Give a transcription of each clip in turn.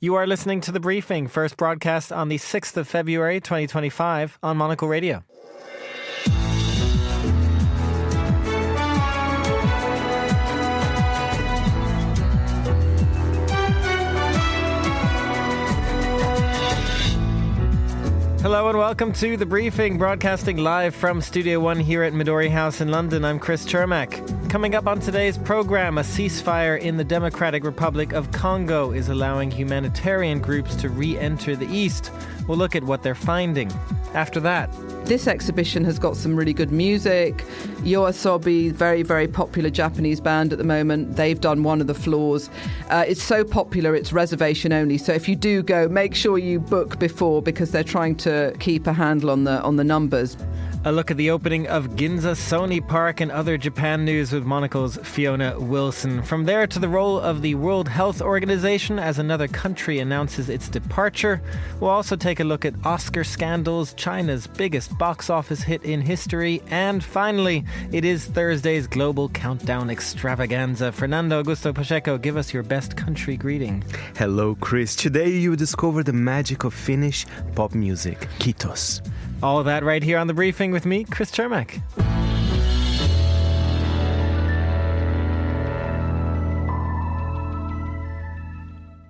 You are listening to The Briefing, first broadcast on the 6th of February 2025 on Monocle Radio. Hello and welcome to The Briefing, broadcasting live from Studio One here at Midori House in London. I'm Chris Chermak. Coming up on today's program, a ceasefire in the Democratic Republic of Congo is allowing humanitarian groups to re-enter the east. We'll look at what they're finding. After that, this exhibition has got some really good music. Yoasobi, very, very popular Japanese band at the moment. They've done one of the floors. It's so popular, it's reservation only. So if you do go, make sure you book before because they're trying to keep a handle on the numbers. A look at the opening of Ginza Sony Park and other Japan news with Monocle's Fiona Wilson. From there to the role of the World Health Organization as another country announces its departure. We'll also take a look at Oscar scandals, China's biggest box office hit in history, and finally, it is Thursday's Global Countdown Extravaganza. Fernando Augusto Pacheco, give us your best country greeting. Hello, Chris. Today you will discover the magic of Finnish pop music. Kiitos. All of that right here on The Briefing with me, Chris Chermak.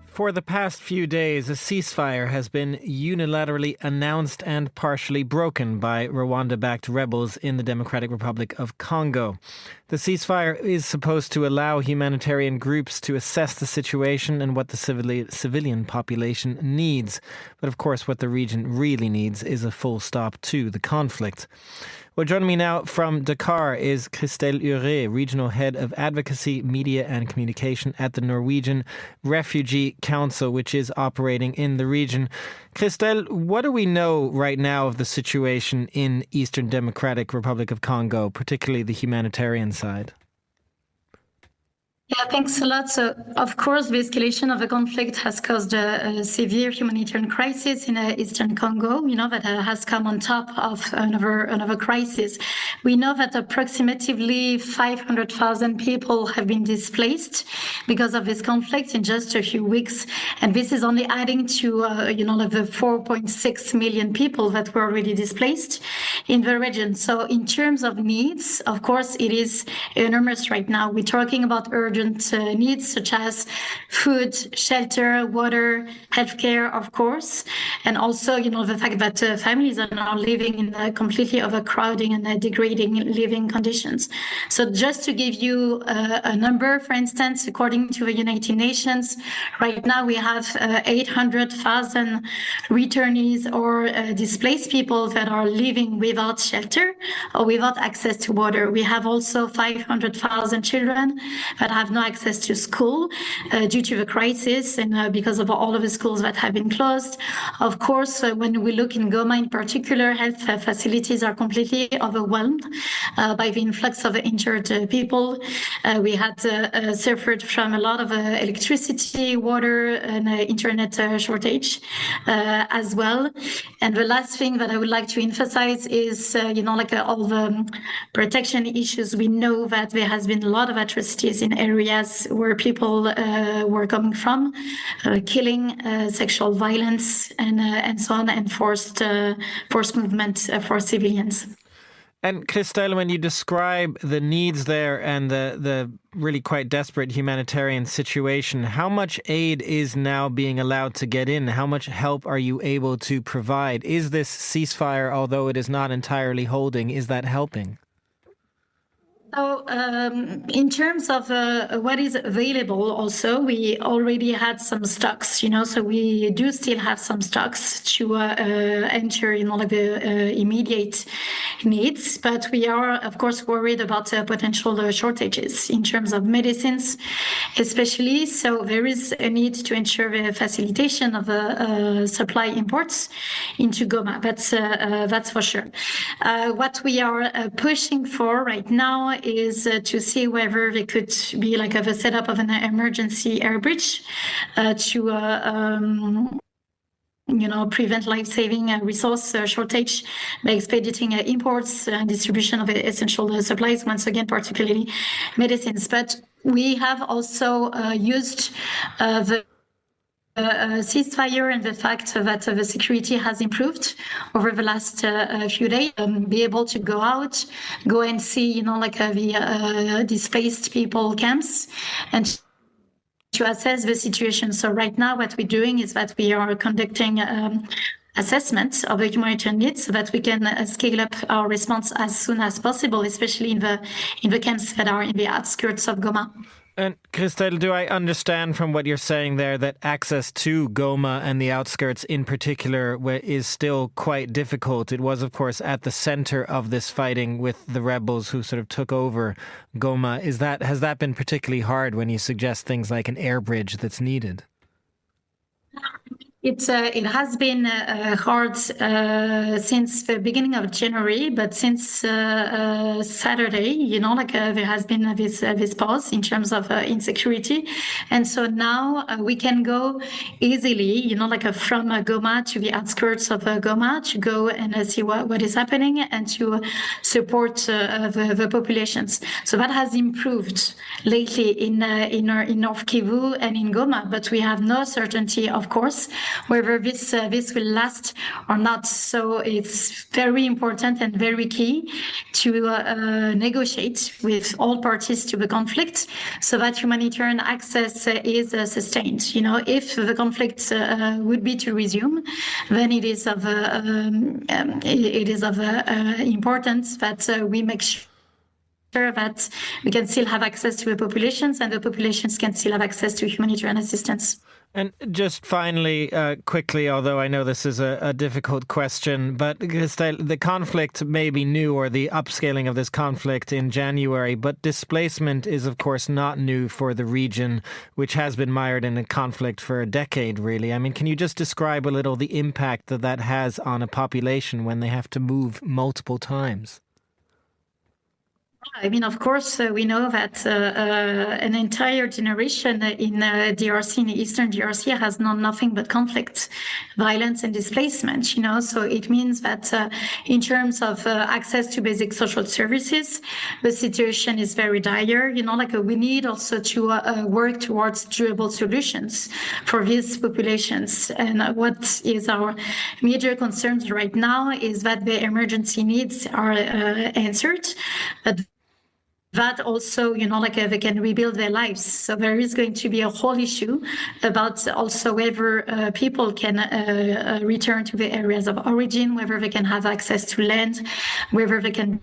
For the past few days, a ceasefire has been unilaterally announced and partially broken by Rwanda-backed rebels in the Democratic Republic of Congo. The ceasefire is supposed to allow humanitarian groups to assess the situation and what the civilian population needs. But of course, what the region really needs is a full stop to the conflict. Well, joining me now from Dakar is Christelle Uré, Regional Head of Advocacy, Media and Communication at the Norwegian Refugee Council, which is operating in the region. Christelle, what do we know right now of the situation in Eastern Democratic Republic of Congo, particularly the humanitarian side? Yeah, thanks a lot. So, of course, the escalation of the conflict has caused a severe humanitarian crisis in eastern Congo, that has come on top of another crisis. We know that approximately 500,000 people have been displaced because of this conflict in just a few weeks. And this is only adding to, the 4.6 million people that were already displaced in the region. So in terms of needs, of course, it is enormous right now. We're talking about urgent needs such as food, shelter, water, healthcare, of course, and also, the fact that families are now living in completely overcrowding and degrading living conditions. So just to give you a number, for instance, according to the United Nations, right now we have 800,000 returnees or displaced people that are living without shelter or without access to water. We have also 500,000 children that have no access to school due to the crisis and because of all of the schools that have been closed. Of course, when we look in Goma in particular, health facilities are completely overwhelmed by the influx of injured people. We had suffered from a lot of electricity, water, and internet shortage as well. And the last thing that I would like to emphasize is, all the protection issues. We know that there has been a lot of atrocities in areas where people were coming from, killing, sexual violence, and so on, and forced movement for civilians. And Christelle, when you describe the needs there and the really quite desperate humanitarian situation, how much aid is now being allowed to get in? How much help are you able to provide? Is this ceasefire, although it is not entirely holding, is that helping? So in terms of what is available also, we already had some stocks, so we do still have some stocks to enter the immediate needs, but we are, of course, worried about potential shortages in terms of medicines, especially. So there is a need to ensure the facilitation of supply imports into Goma. That's for sure. What we are pushing for right now is to see whether there could be a setup of an emergency air bridge to prevent life-saving resource shortage by expediting imports and distribution of essential supplies, once again, particularly medicines. But we have also used the ceasefire and the fact that the security has improved over the last few days, be able to go out, go and see, the displaced people camps and to assess the situation. So right now what we're doing is that we are conducting assessments of the humanitarian needs so that we can scale up our response as soon as possible, especially in the camps that are in the outskirts of Goma. And Christelle, do I understand from what you're saying there that access to Goma and the outskirts in particular is still quite difficult? It was, of course, at the center of this fighting with the rebels who sort of took over Goma. Has that been particularly hard when you suggest things like an air bridge that's needed? It has been hard since the beginning of January, but since Saturday, there has been this pause in terms of insecurity, and so now we can go easily, from Goma to the outskirts of Goma to go and see what is happening and to support the populations. So that has improved lately in North Kivu and in Goma, but we have no certainty, of course, whether this will last or not. So it's very important and very key to negotiate with all parties to the conflict so that humanitarian access is sustained. If the conflict would be to resume, then it is of importance that we make sure that we can still have access to the populations and the populations can still have access to humanitarian assistance. And just finally, quickly, although I know this is a difficult question, but the conflict may be new, or the upscaling of this conflict in January, but displacement is, of course, not new for the region, which has been mired in a conflict for a decade, really. I mean, can you just describe a little the impact that has on a population when they have to move multiple times? I mean, of course, we know that an entire generation in DRC, in the Eastern DRC, has known nothing but conflict, violence and displacement, So it means that in terms of access to basic social services, the situation is very dire. We need also to work towards durable solutions for these populations. And what is our major concerns right now is that the emergency needs are answered, but that also, they can rebuild their lives. So there is going to be a whole issue about also whether people can return to the areas of origin, whether they can have access to land, whether they can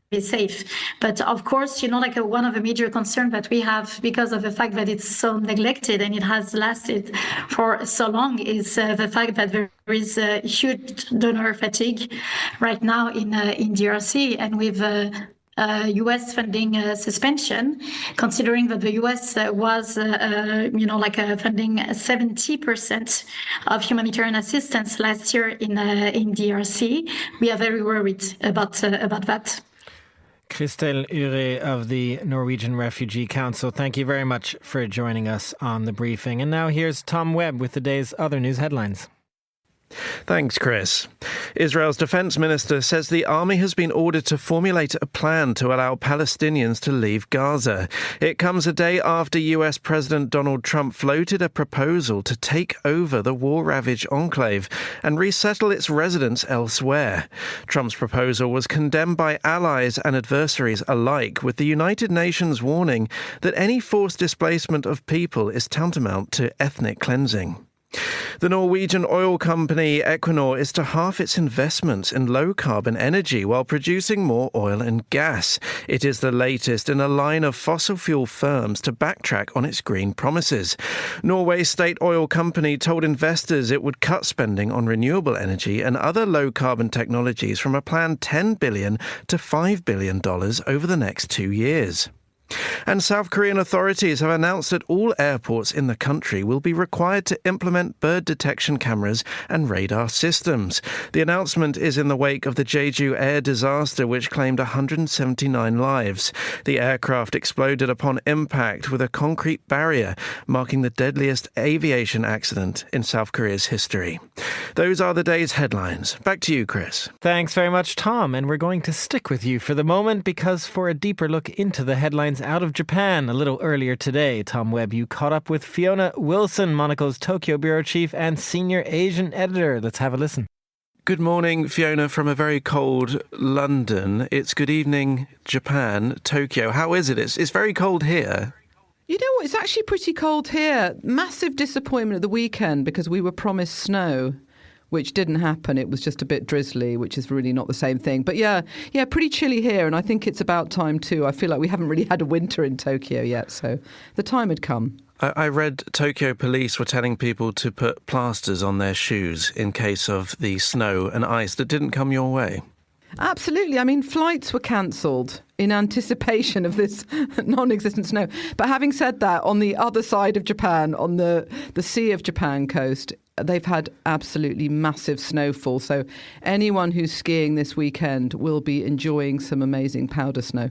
be safe. But of course, one of the major concerns that we have because of the fact that it's so neglected and it has lasted for so long is the fact that there is a huge donor fatigue right now in DRC, and with U.S. funding suspension, considering that the U.S. was, funding 70% of humanitarian assistance last year in DRC. We are very worried about that. Christelle Ure of the Norwegian Refugee Council, thank you very much for joining us on the briefing. And now here's Tom Webb with the day's other news headlines. Thanks, Chris. Israel's defense minister says the army has been ordered to formulate a plan to allow Palestinians to leave Gaza. It comes a day after US President Donald Trump floated a proposal to take over the war-ravaged enclave and resettle its residents elsewhere. Trump's proposal was condemned by allies and adversaries alike, with the United Nations warning that any forced displacement of people is tantamount to ethnic cleansing. The Norwegian oil company Equinor is to halve its investments in low-carbon energy while producing more oil and gas. It is the latest in a line of fossil fuel firms to backtrack on its green promises. Norway's state oil company told investors it would cut spending on renewable energy and other low-carbon technologies from a planned $10 billion to $5 billion over the next 2 years. And South Korean authorities have announced that all airports in the country will be required to implement bird detection cameras and radar systems. The announcement is in the wake of the Jeju air disaster, which claimed 179 lives. The aircraft exploded upon impact with a concrete barrier, marking the deadliest aviation accident in South Korea's history. Those are the day's headlines. Back to you, Chris. Thanks very much, Tom. And we're going to stick with you for the moment because for a deeper look into the headlines headlines out of Japan a little earlier today. Tom Webb, you caught up with Fiona Wilson, Monocle's Tokyo bureau chief and senior Asian editor. Let's have a listen. Good morning, Fiona, from a very cold London. It's good evening, Japan, Tokyo. How is it? It's very cold here. You know what? It's actually pretty cold here. Massive disappointment at the weekend because we were promised snow, which didn't happen. It was just a bit drizzly, which is really not the same thing. But yeah, pretty chilly here. And I think it's about time too. I feel like we haven't really had a winter in Tokyo yet. So the time had come. I read Tokyo police were telling people to put plasters on their shoes in case of the snow and ice that didn't come your way. Absolutely. I mean, flights were cancelled in anticipation of this non-existent snow. But having said that, on the other side of Japan, on the Sea of Japan coast, they've had absolutely massive snowfall. So anyone who's skiing this weekend will be enjoying some amazing powder snow.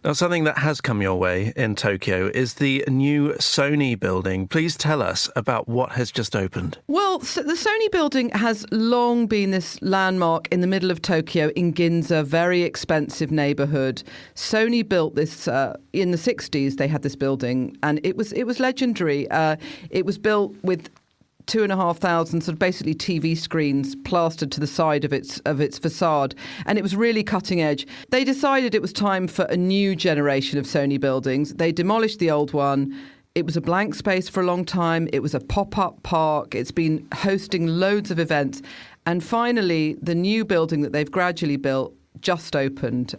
Now, something that has come your way in Tokyo is the new Sony building. Please tell us about what has just opened. Well, so the Sony building has long been this landmark in the middle of Tokyo in Ginza, very expensive neighbourhood. Sony built this in the 60s. They had this building and it was legendary. It was built with 2,500 sort of basically TV screens plastered to the side of its facade, and it was really cutting edge. They decided it was time for a new generation of Sony buildings. They demolished the old one. It was a blank space for a long time. It was a pop-up park. It's been hosting loads of events, and finally the new building that they've gradually built just opened.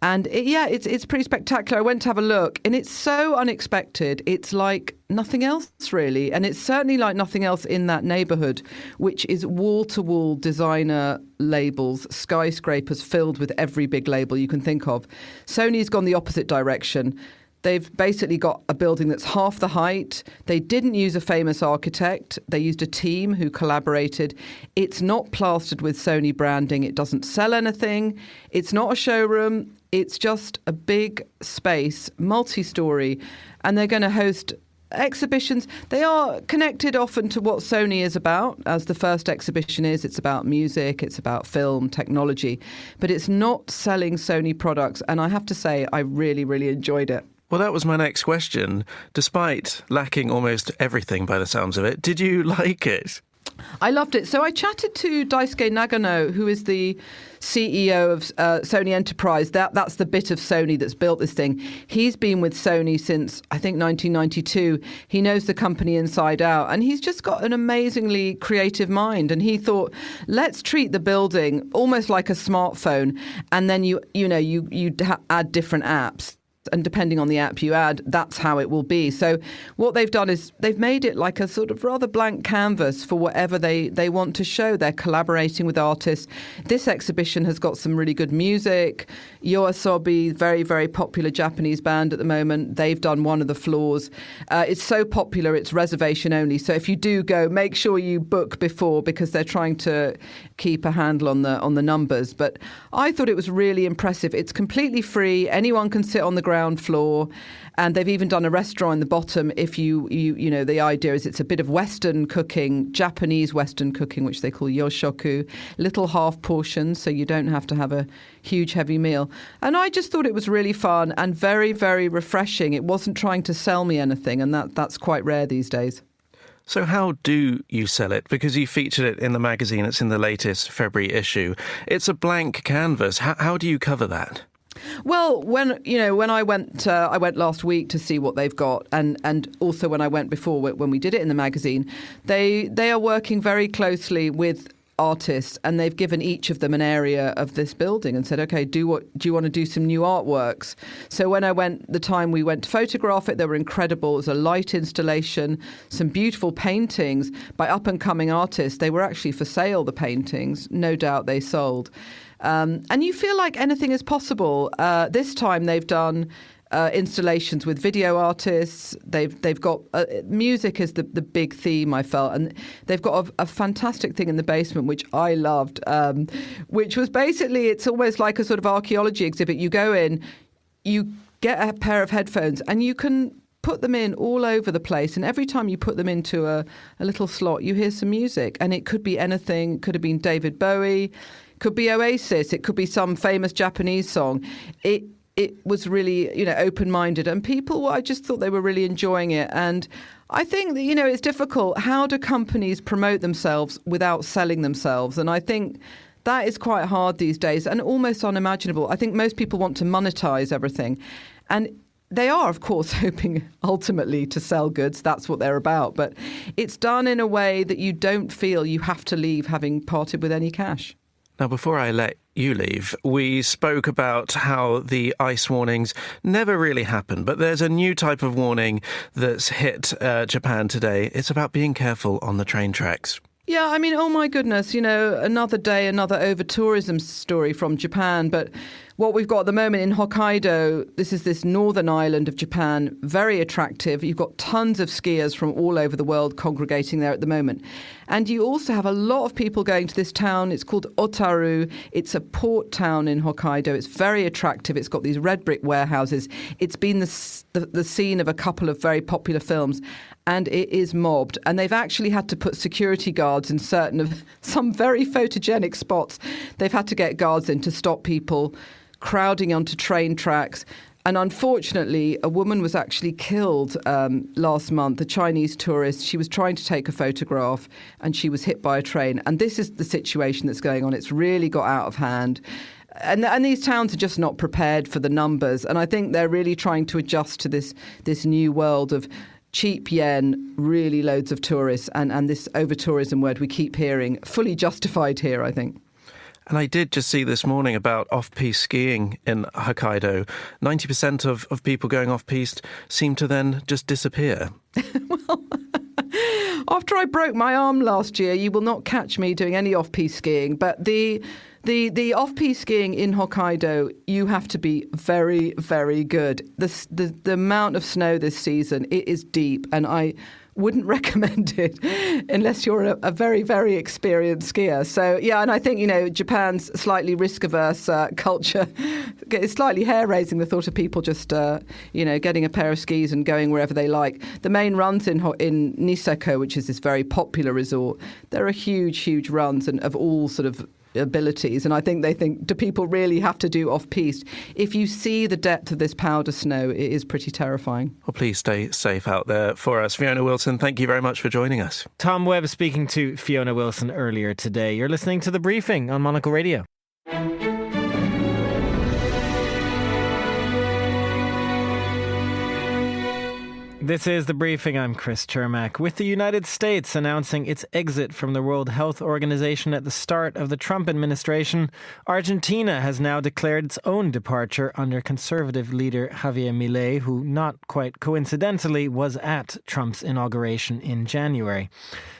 It's pretty spectacular. I went to have a look and it's so unexpected. It's like nothing else really. And it's certainly like nothing else in that neighbourhood, which is wall-to-wall designer labels, skyscrapers filled with every big label you can think of. Sony's gone the opposite direction. They've basically got a building that's half the height. They didn't use a famous architect. They used a team who collaborated. It's not plastered with Sony branding. It doesn't sell anything. It's not a showroom. It's just a big space, multi-story. And they're going to host exhibitions. They are connected often to what Sony is about, as the first exhibition is. It's about music, it's about film, technology. But it's not selling Sony products. And I have to say, I really, really enjoyed it. Well, that was my next question. Despite lacking almost everything by the sounds of it, did you like it? I loved it. So I chatted to Daisuke Nagano, who is the CEO of Sony Enterprise. That's the bit of Sony that's built this thing. He's been with Sony since, I think, 1992. He knows the company inside out, and he's just got an amazingly creative mind. And he thought, let's treat the building almost like a smartphone, and then you add different apps. And depending on the app you add, that's how it will be. So what they've done is they've made it like a sort of rather blank canvas for whatever they want to show. They're collaborating with artists. This exhibition has got some really good music. Yoasobi, very, very popular Japanese band at the moment. They've done one of the floors. It's so popular, it's reservation only. So if you do go, make sure you book before because they're trying to keep a handle on the numbers. But I thought it was really impressive. It's completely free. Anyone can sit on the ground floor, and they've even done a restaurant in the bottom. If you the idea is it's a bit of Western cooking, Japanese Western cooking, which they call yoshoku, little half portions, so you don't have to have a huge heavy meal. And I just thought it was really fun and very, very refreshing. It wasn't trying to sell me anything, and that's quite rare these days. So how do you sell it? Because you featured it in the magazine. It's in the latest February issue. It's a blank canvas. How do you cover that? Well, when I went last week to see what they've got, and also when I went before when we did it in the magazine, they are working very closely with artists, and they've given each of them an area of this building and said, okay, do you want to do some new artworks? So when the time we went to photograph it, they were incredible. It was a light installation, some beautiful paintings by up and coming artists. They were actually for sale, the paintings. No doubt they sold. And you feel like anything is possible. This time they've done installations with video artists. They've got music is the big theme, I felt, and they've got a fantastic thing in the basement which I loved, which was basically, it's almost like a sort of archaeology exhibit. You go in, you get a pair of headphones, and you can put them in all over the place, and every time you put them into a little slot, you hear some music, and it could be anything. It could have been David Bowie, could be Oasis, it could be some famous Japanese song. it was really, open-minded, and people, I just thought they were really enjoying it. And I think that, it's difficult. How do companies promote themselves without selling themselves? And I think that is quite hard these days and almost unimaginable. I think most people want to monetize everything. And they are, of course, hoping ultimately to sell goods. That's what they're about. But it's done in a way that you don't feel you have to leave having parted with any cash. Now, before I let you leave, we spoke about how the ice warnings never really happen, but there's a new type of warning that's hit Japan today. It's about being careful on the train tracks. Yeah, I mean, oh my goodness, another day, another over-tourism story from Japan. But what we've got at the moment in Hokkaido, this northern island of Japan, very attractive. You've got tons of skiers from all over the world congregating there at the moment. And you also have a lot of people going to this town. It's called Otaru. It's a port town in Hokkaido. It's very attractive. It's got these red brick warehouses. It's been the scene of a couple of very popular films. And it is mobbed. And they've actually had to put security guards in some very photogenic spots. They've had to get guards in to stop people crowding onto train tracks. And unfortunately, a woman was actually killed last month, a Chinese tourist. She was trying to take a photograph and she was hit by a train. And this is the situation that's going on. It's really got out of hand. And these towns are just not prepared for the numbers. And I think they're really trying to adjust to this new world of cheap yen, really loads of tourists, and this over-tourism word we keep hearing, fully justified here, I think. And I did just see this morning about off-piste skiing in Hokkaido. 90% of people going off-piste seem to then just disappear. Well, after I broke my arm last year, you will not catch me doing any off-piste skiing. But the off-piste skiing in Hokkaido, you have to be very, very good. The amount of snow this season, it is deep, and I wouldn't recommend it unless you're a very, very experienced skier. So, yeah, and I think, Japan's slightly risk-averse culture is slightly hair-raising, the thought of people just, getting a pair of skis and going wherever they like. The main runs in Niseko, which is this very popular resort, there are huge, huge runs and of all sort of abilities, and I think they think, do people really have to do off-piste? If you see the depth of this powder snow, it is pretty terrifying. Well, please stay safe out there for us. Fiona Wilson, thank you very much for joining us. Tom Webb speaking to Fiona Wilson earlier today. You're listening to The Briefing on Monocle Radio. This is The Briefing. I'm Chris Chermak. With the United States announcing its exit from the World Health Organization at the start of the Trump administration, Argentina has now declared its own departure under conservative leader Javier Milei, who not quite coincidentally was at Trump's inauguration in January.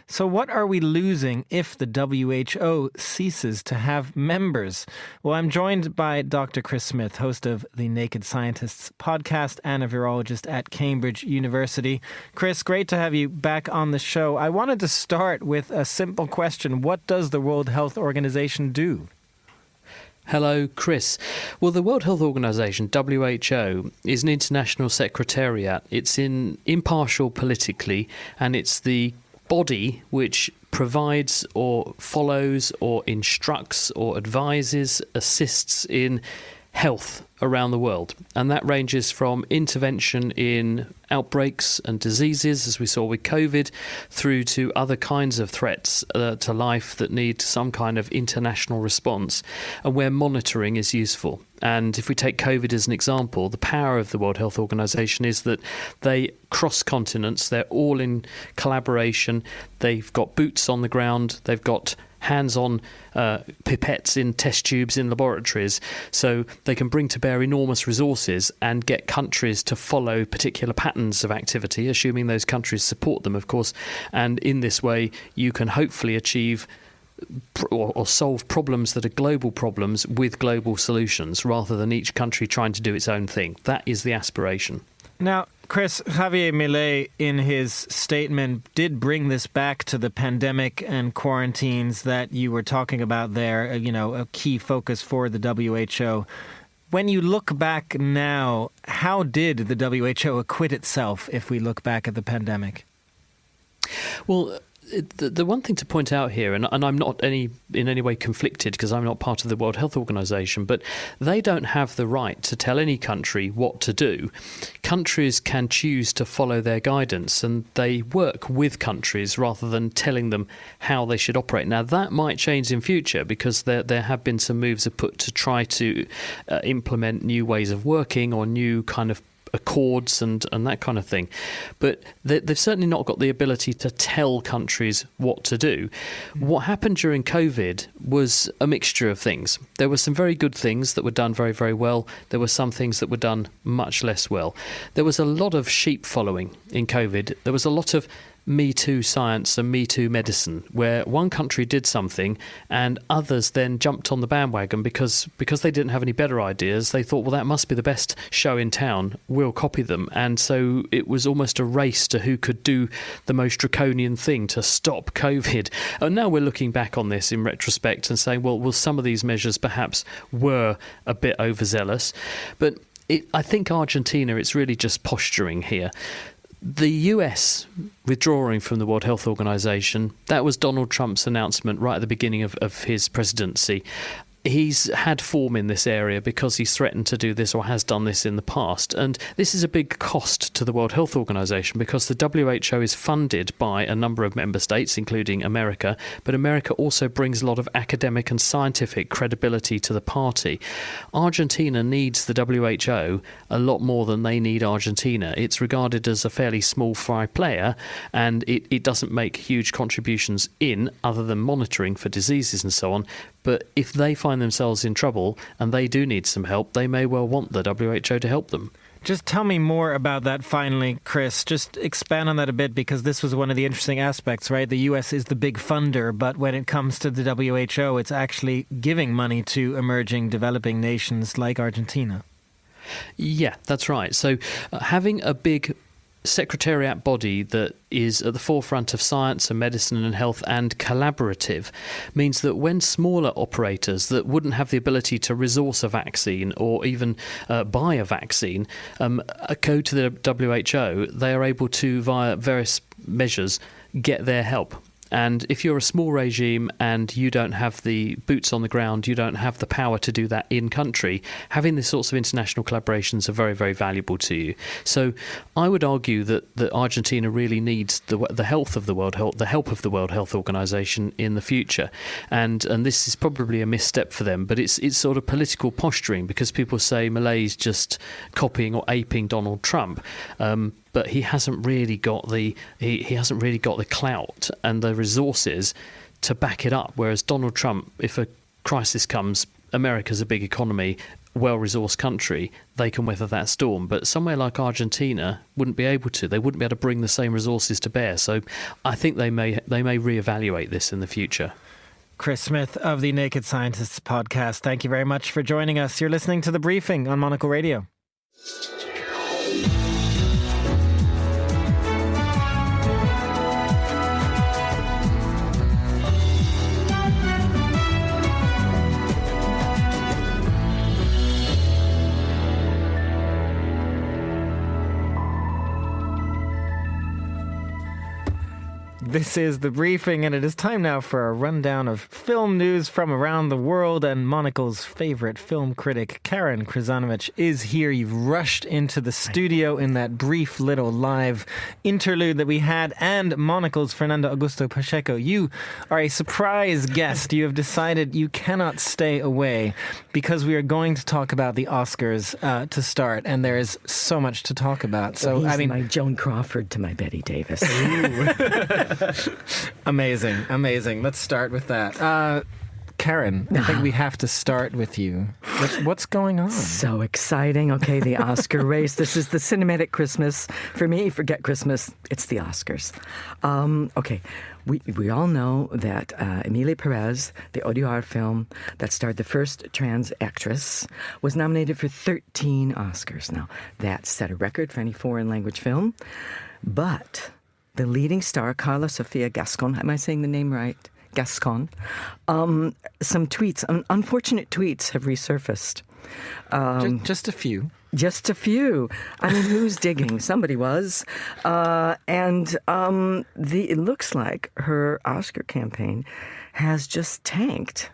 So what are we losing if the WHO ceases to have members? Well, I'm joined by Dr. Chris Smith, host of the Naked Scientists podcast and a virologist at Cambridge University. Chris, great to have you back on the show. I wanted to start with a simple question. What does the World Health Organization do? Hello, Chris. Well, the World Health Organization, WHO, is an international secretariat. It's impartial politically, and it's the body which provides or follows or instructs or advises, assists in health around the world. And that ranges from intervention in outbreaks and diseases, as we saw with COVID, through to other kinds of threats to life that need some kind of international response, and where monitoring is useful. And if we take COVID as an example, the power of the World Health Organization is that they cross continents, they're all in collaboration, they've got boots on the ground, they've got hands-on pipettes in test tubes in laboratories, so they can bring to bear enormous resources and get countries to follow particular patterns of activity, assuming those countries support them, of course. And in this way, you can hopefully achieve or solve problems that are global problems with global solutions, rather than each country trying to do its own thing. That is the aspiration. Now, Chris, Javier Milei, in his statement, did bring this back to the pandemic and quarantines that you were talking about there, a key focus for the WHO. When you look back now, how did the WHO acquit itself if we look back at the pandemic? Well, the one thing to point out here, and I'm not in any way conflicted because I'm not part of the World Health Organization, but they don't have the right to tell any country what to do. Countries can choose to follow their guidance, and they work with countries rather than telling them how they should operate. Now, that might change in future because there have been some moves afoot to try to implement new ways of working or new kind of accords and that kind of thing. But they've certainly not got the ability to tell countries what to do. What happened during COVID was a mixture of things. There were some very good things that were done very, very well. There were some things that were done much less well. There was a lot of sheep following in COVID. There was a lot of Me Too science and Me Too medicine, where one country did something and others then jumped on the bandwagon because they didn't have any better ideas. They thought, well, that must be the best show in town. We'll copy them. And so it was almost a race to who could do the most draconian thing to stop COVID. And now we're looking back on this in retrospect and saying, well, some of these measures perhaps were a bit overzealous. But I think Argentina, it's really just posturing here. The US withdrawing from the World Health Organization, that was Donald Trump's announcement right at the beginning of his presidency. He's had form in this area because he's threatened to do this or has done this in the past. And this is a big cost to the World Health Organization because the WHO is funded by a number of member states, including America. But America also brings a lot of academic and scientific credibility to the party. Argentina needs the WHO a lot more than they need Argentina. It's regarded as a fairly small fry player, and it doesn't make huge contributions other than monitoring for diseases and so on. But if they find themselves in trouble and they do need some help, they may well want the WHO to help them. Just tell me more about that finally, Chris. Just expand on that a bit, because this was one of the interesting aspects, right? The US is the big funder, but when it comes to the WHO, it's actually giving money to emerging, developing nations like Argentina. Yeah, that's right. So having a big secretariat body that is at the forefront of science and medicine and health and collaborative means that when smaller operators that wouldn't have the ability to resource a vaccine or even buy a vaccine go to the WHO, they are able to, via various measures, get their help. And if you're a small regime and you don't have the boots on the ground, you don't have the power to do that in country, having these sorts of international collaborations are very, very valuable to you. So I would argue that Argentina really needs the help of the World Health Organization in the future. And this is probably a misstep for them, but it's sort of political posturing, because people say Milei's just copying or aping Donald Trump. But he hasn't really got the clout and the resources to back it up. Whereas Donald Trump, if a crisis comes, America's a big economy, well-resourced country, they can weather that storm. But somewhere like Argentina wouldn't be able to. They wouldn't be able to bring the same resources to bear. So I think they may reevaluate this in the future. Chris Smith of the Naked Scientists podcast, thank you very much for joining us. You're listening to The Briefing on Monocle Radio. This is The Briefing, and it is time now for a rundown of film news from around the world. And Monocle's favorite film critic, Karen Krzanovich, is here. You've rushed into the studio in that brief little live interlude that we had. And Monocle's Fernando Augusto Pacheco, you are a surprise guest. You have decided you cannot stay away because we are going to talk about the Oscars to start, and there is so much to talk about. So he's my Joan Crawford to my Bette Davis. Amazing. Let's start with that. Karen, I think we have to start with you. What's going on? So exciting. Okay, the Oscar race. This is the cinematic Christmas. For me, forget Christmas. It's the Oscars. Okay, we all know that Emilia Perez, the Audiard film that starred the first trans actress, was nominated for 13 Oscars. Now, that set a record for any foreign language film. But the leading star, Carla Sofia Gascon, am I saying the name right? Gascon. Some tweets, unfortunate tweets have resurfaced. Just a few. Just a few. I mean, who's digging? Somebody was. It looks like her Oscar campaign has just tanked.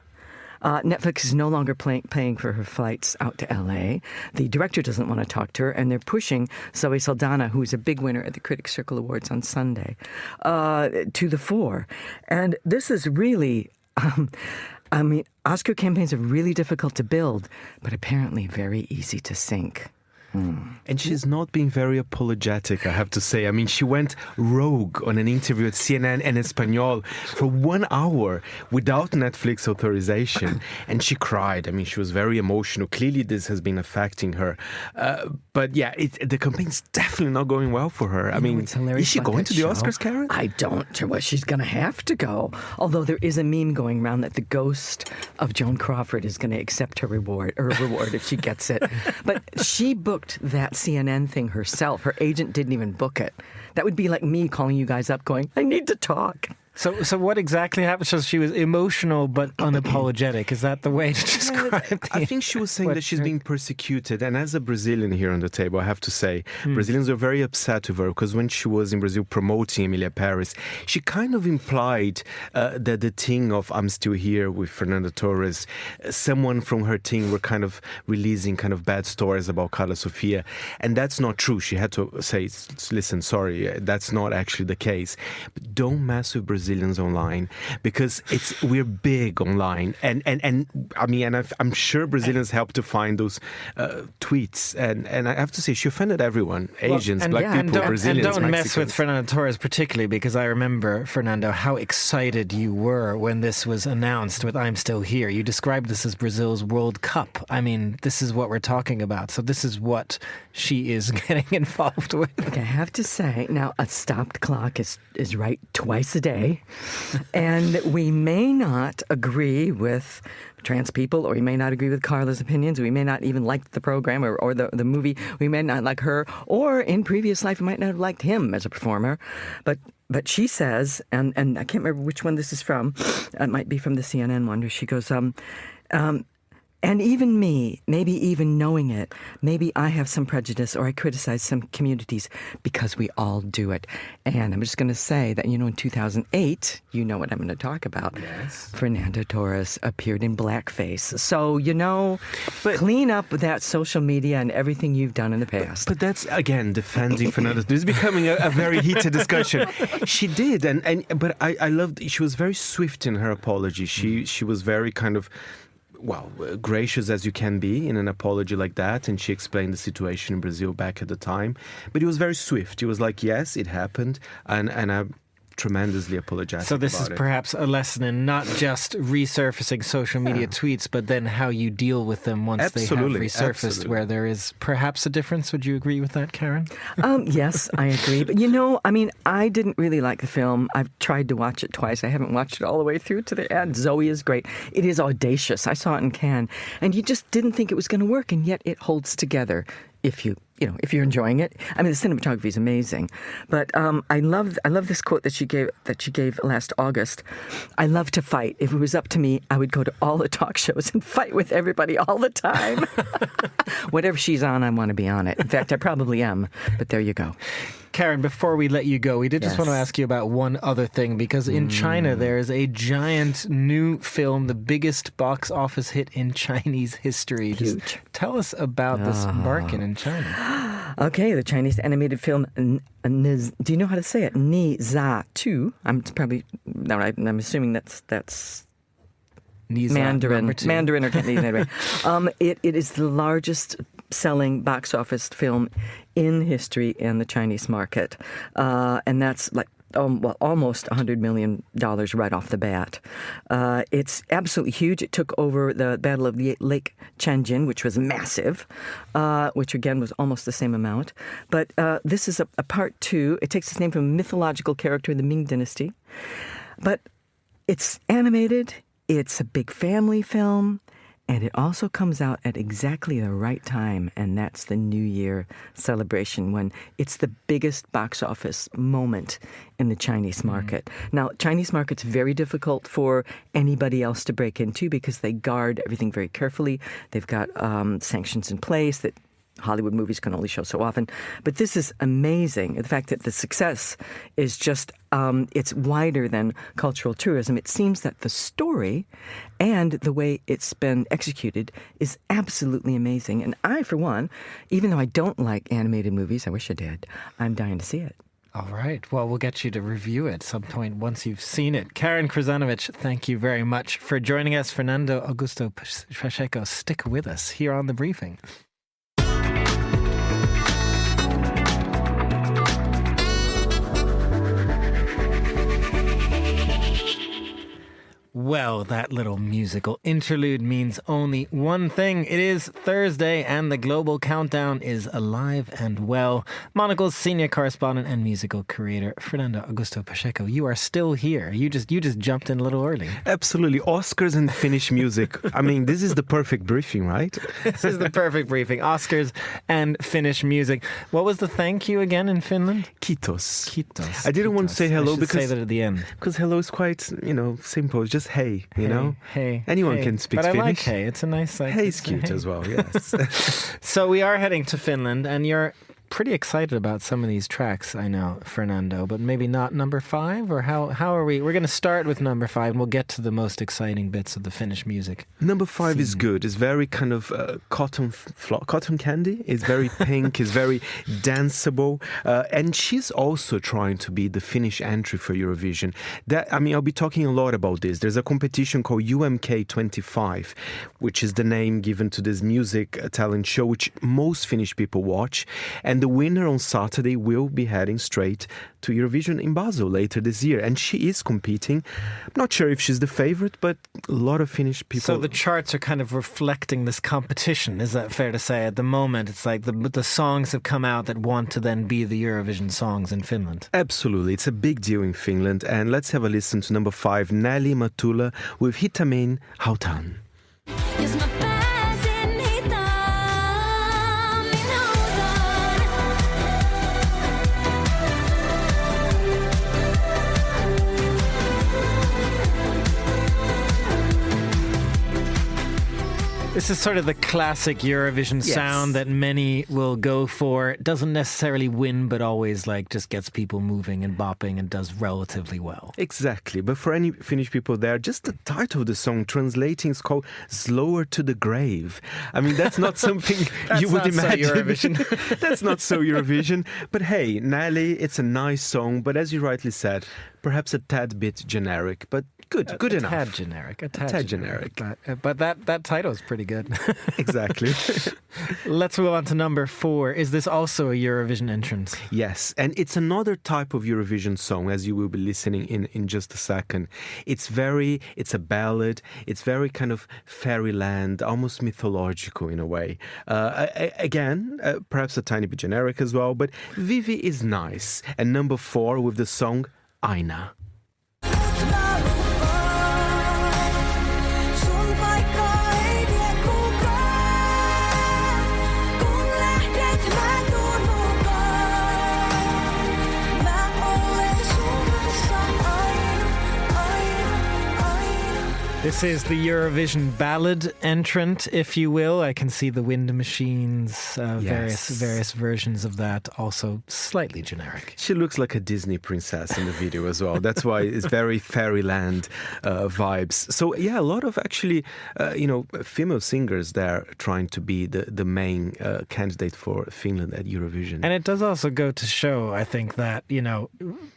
Netflix is no longer paying for her flights out to L.A. The director doesn't want to talk to her, and they're pushing Zoe Saldana, who's a big winner at the Critics' Circle Awards on Sunday, to the fore. And this is really... Oscar campaigns are really difficult to build, but apparently very easy to sink. And she's not being very apologetic, I have to say. I mean, she went rogue on an interview at CNN en Español for 1 hour without Netflix authorization. And she cried. I mean, she was very emotional. Clearly, this has been affecting her. But yeah, the campaign's definitely not going well for her. I mean, is she going to the Oscars, Karen? I don't. Well, she's going to have to go. Although there is a meme going around that the ghost of Joan Crawford is going to accept her reward if she gets it. But she booked that CNN thing herself. Her agent didn't even book it. That would be like me calling you guys up going, I need to talk. So what exactly happened? So she was emotional but unapologetic. Is that the way to describe it? I think she was saying that she's being persecuted. And as a Brazilian here on the table, I have to say, Brazilians are very upset with her because when she was in Brazil promoting Emilia Paris, she kind of implied that the thing of I'm still here with Fernando Torres, someone from her team were kind of releasing kind of bad stories about Carla Sofia. And that's not true. She had to say, listen, sorry, that's not actually the case. But don't mess with Brazilians online because we're big online and I'm sure Brazilians help to find those tweets and I have to say she offended everyone, Asians, black people, Brazilians, and don't Mexicans. Mess with Fernando Torres particularly because I remember, Fernando, how excited you were when this was announced with I'm Still Here. You described this as Brazil's World Cup. I mean, this is what we're talking about. So this is what she is getting involved with. Okay, I have to say, now a stopped clock is right twice a day. And we may not agree with trans people, or we may not agree with Carla's opinions. We may not even like the program or the movie. We may not like her, or in previous life, we might not have liked him as a performer. But she says, and I can't remember which one this is from. It might be from the CNN one, where she goes, and even me, maybe even knowing it, maybe I have some prejudice or I criticize some communities because we all do it. And I'm just going to say that, in 2008, you know what I'm going to talk about. Yes. Fernando Torres appeared in blackface. So, clean up with that social media and everything you've done in the past. But that's, again, defending Fernando. This is becoming a very heated discussion. She did, but I loved, she was very swift in her apology. She was very kind of, gracious as you can be in an apology like that. And she explained the situation in Brazil back at the time. But it was very swift. He was like, yes, it happened. And I'm tremendously apologetic. So this is perhaps a lesson in not just resurfacing social media tweets, but then how you deal with them once they have resurfaced, where there is perhaps a difference. Would you agree with that, Karen? Yes, I agree. But, I didn't really like the film. I've tried to watch it twice. I haven't watched it all the way through to the end. Zoe is great. It is audacious. I saw it in Cannes. And you just didn't think it was going to work, and yet it holds together if you're enjoying it. I mean, the cinematography is amazing. But I love this quote that she gave last August. I love to fight. If it was up to me, I would go to all the talk shows and fight with everybody all the time. Whatever she's on, I want to be on it. In fact, I probably am. But there you go. Karen, before we let you go, we did just want to ask you about one other thing, because in China there is a giant new film, the biggest box office hit in Chinese history. Just tell us about this market in China. Okay, the Chinese animated film, do you know how to say it? Ni Za Tu. I'm assuming that's Mandarin or Cantonese anyway. It is the largest selling box office film in history in the Chinese market. And that's like almost $100 million right off the bat. It's absolutely huge. It took over the Battle of the Lake Changjin, which was massive, which again was almost the same amount. But this is a part two. It takes its name from a mythological character in the Ming Dynasty. But it's animated. It's a big family film. And it also comes out at exactly the right time, and that's the New Year celebration, when it's the biggest box office moment in the Chinese market. Now, Chinese market's very difficult for anybody else to break into because they guard everything very carefully. They've got sanctions in place that Hollywood movies can only show so often. But this is amazing. The fact that the success is just, it's wider than cultural tourism. It seems that the story and the way it's been executed is absolutely amazing. And I, for one, even though I don't like animated movies, I wish I did, I'm dying to see it. All right. Well, we'll get you to review it some point once you've seen it. Karen Krzyzanowicz, thank you very much for joining us. Fernando Augusto Pacheco, stick with us here on The Briefing. Well, that little musical interlude means only one thing. It is Thursday and the global countdown is alive and well. Monocle's senior correspondent and musical creator, Fernando Augusto Pacheco, you are still here. You just jumped in a little early. Absolutely. Oscars and Finnish music. I mean, this is the perfect briefing, right? This is the perfect briefing. Oscars and Finnish music. What was the thank you again in Finland? Kiitos. Kiitos. I didn't want to say hello because because say that at the end. Because hello is quite, simple. Just hey, know? Hey. Anyone hey. can speak but Finnish. I like hey. It's a nice... Hey's cute as well, yes. So we are heading to Finland, and you're pretty excited about some of these tracks, I know, Fernando, but maybe not number 5? Or how are we? We're going to start with number 5, and we'll get to the most exciting bits of the Finnish music. Number 5 is good. It's very kind of cotton candy. It's very pink. It's very danceable. And she's also trying to be the Finnish entry for Eurovision. I'll be talking a lot about this. There's a competition called UMK25, which is the name given to this music talent show, which most Finnish people watch. And the winner on Saturday will be heading straight to Eurovision in Basel later this year. And she is competing. I'm not sure if she's the favorite, but a lot of Finnish people... So the charts are kind of reflecting this competition. Is that fair to say? At the moment, it's like the songs have come out that want to then be the Eurovision songs in Finland. Absolutely. It's a big deal in Finland. And let's have a listen to number 5, Nelly Matula with Hitamin Hautan. This is sort of the classic Eurovision sound that many will go for. It doesn't necessarily win, but always just gets people moving and bopping and does relatively well. Exactly. But for any Finnish people there, just the title of the song translating is called Slower to the Grave. I mean, that's not something you would imagine. So Eurovision. That's not so Eurovision. But hey, Nelly, it's a nice song. But as you rightly said, perhaps a tad bit generic, but good enough. A tad generic. But that title is pretty good. Exactly. Let's move on to number 4. Is this also a Eurovision entrance? Yes, and it's another type of Eurovision song, as you will be listening in just a second. It's a ballad. It's very kind of fairyland, almost mythological in a way. Again, perhaps a tiny bit generic as well, but Vivi is nice. And number 4 with the song Aina. This is the Eurovision ballad entrant, if you will. I can see the wind machines, various versions of that, also slightly generic. She looks like a Disney princess in the video as well. That's why it's very fairyland vibes. So yeah, a lot of actually, female singers there trying to be the main candidate for Finland at Eurovision. And it does also go to show, I think, that,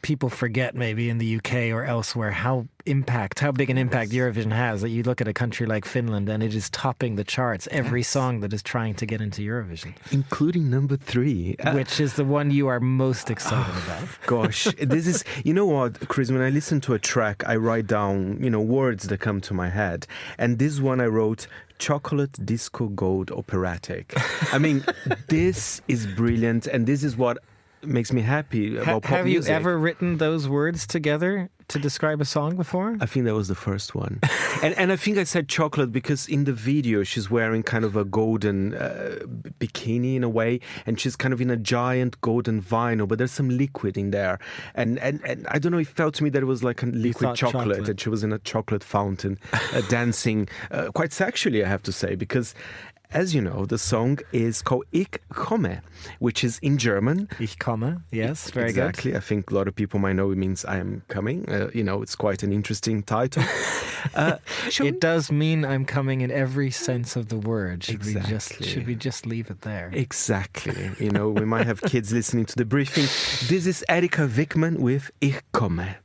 people forget maybe in the UK or elsewhere how big an impact Eurovision has, that you look at a country like Finland and it is topping the charts, every song that is trying to get into Eurovision. Including number 3. Which is the one you are most excited about. Gosh, this is, you know what, Chris, when I listen to a track, I write down, words that come to my head. And this one I wrote, Chocolate Disco Gold Operatic. I mean, this is brilliant, and this is what makes me happy about pop music. Have you ever written those words together to describe a song before? I think that was the first one. and I think I said chocolate because in the video she's wearing kind of a golden bikini in a way, and she's kind of in a giant golden vinyl, but there's some liquid in there. And I don't know, it felt to me that it was like a liquid chocolate, and she was in a chocolate fountain dancing quite sexually, I have to say, because as you know, the song is called Ich komme, which is in German. Ich komme, yes, very exactly. good. I think a lot of people might know it means I am coming. It's quite an interesting title. It does mean I'm coming in every sense of the word. Should we just leave it there? Exactly. We might have kids listening to the briefing. This is Erika Wickman with Ich komme.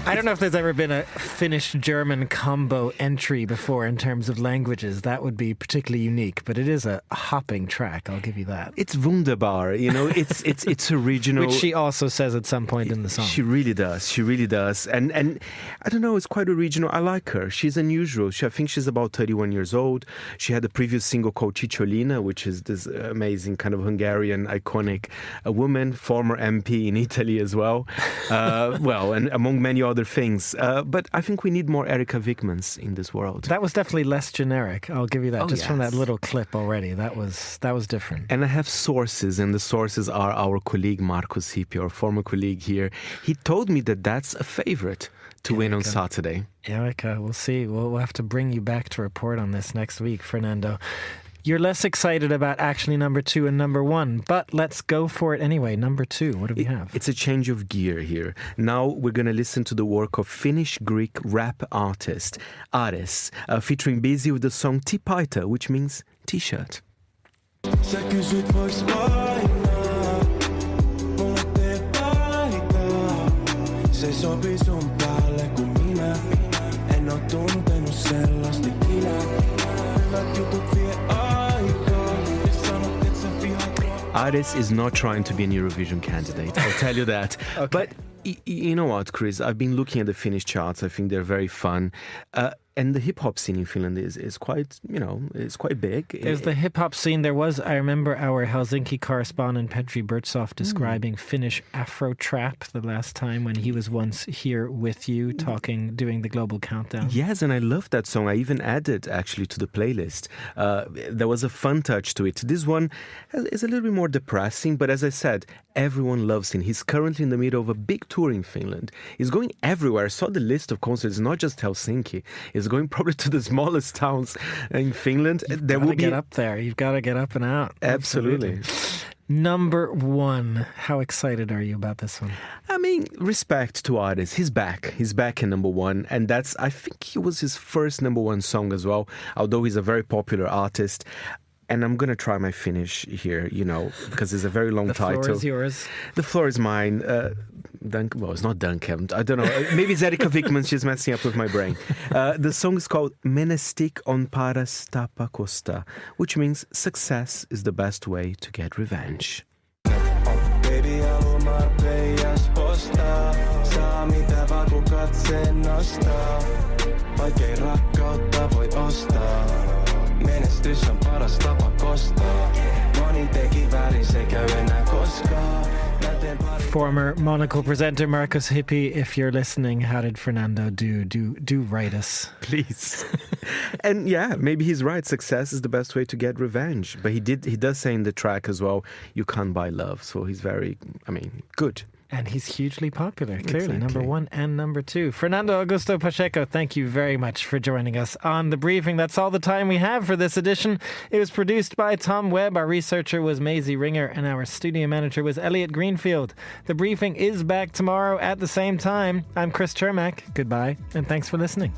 I don't know if there's ever been a Finnish-German combo entry before in terms of languages. That would be particularly unique, but it is a hopping track, I'll give you that. It's wunderbar, it's original. Which she also says at some point in the song. She really does. And I don't know, it's quite original. I like her. She's unusual. I think she's about 31 years old. She had a previous single called Cicciolina, which is this amazing kind of Hungarian iconic woman, former MP in Italy as well. And among many other things. But I think we need more Erika Wickmans in this world. That was definitely less generic. I'll give you that. From that little clip already. That was different. And I have sources, and the sources are our colleague Markus Hippie, our former colleague here. He told me that that's a favorite to win on Saturday. Erika, we'll see. We'll have to bring you back to report on this next week, Fernando. You're less excited about actually number 2 and number 1, but let's go for it anyway. Number 2, what do we have? It's a change of gear here. Now we're going to listen to the work of Finnish-Greek rap artist Ares, featuring Busy with the song T-Paita, which means T-shirt. Sä kysyt vois painaa, mulle tee paitaa. Se sopii sun päälle kun minä en oo tuntenut sellaista ikinä. Hyvät jutut vie aikaa, jos sanot et sä vihaat. Ares is not trying to be an Eurovision candidate, I'll tell you that. Okay. But you know what, Chris? I've been looking at the Finnish charts. I think they're very fun. And the hip-hop scene in Finland is quite, it's quite big. There's the hip-hop scene. I remember our Helsinki correspondent Petri Bertsoff describing Finnish Afro Trap the last time when he was once here with you doing the Global Countdown. Yes, and I love that song. I even added actually to the playlist. There was a fun touch to it. This one is a little bit more depressing, but as I said, everyone loves him. He's currently in the middle of a big tour in Finland. He's going everywhere. I saw the list of concerts, not just Helsinki. He's going probably to the smallest towns in Finland. You've got to get up there. You've got to get up and out. Absolutely. Number 1. How excited are you about this one? I mean, respect to artists. He's back. He's back in number 1. And I think it was his first number 1 song as well, although he's a very popular artist. And I'm going to try my Finnish here, because it's a very long title. The floor is yours. The floor is mine. It's not Duncan. I don't know. Maybe it's Erika Wickman. She's messing up with my brain. The song is called Menestik on paras tapa costa, which means success is the best way to get revenge. Baby, haluan Marbellas postaa. Saa mitä vaan kun katseen nostaa. Vaikein rakkautta voi ostaa. Menestys on paras tapa kostaa. Moni teki väärin, se käy enää koskaan. Former Monocle presenter Markus Hippie, if you're listening, how did Fernando do? Do write us, please. And yeah, maybe he's right. Success is the best way to get revenge. But he does say in the track as well, you can't buy love. So he's very, good. And he's hugely popular, clearly. Exactly. Number 1 and number 2. Fernando Augusto Pacheco, thank you very much for joining us on The Briefing. That's all the time we have for this edition. It was produced by Tom Webb. Our researcher was Maisie Ringer, and our studio manager was Elliot Greenfield. The Briefing is back tomorrow at the same time. I'm Chris Chermak. Goodbye, and thanks for listening.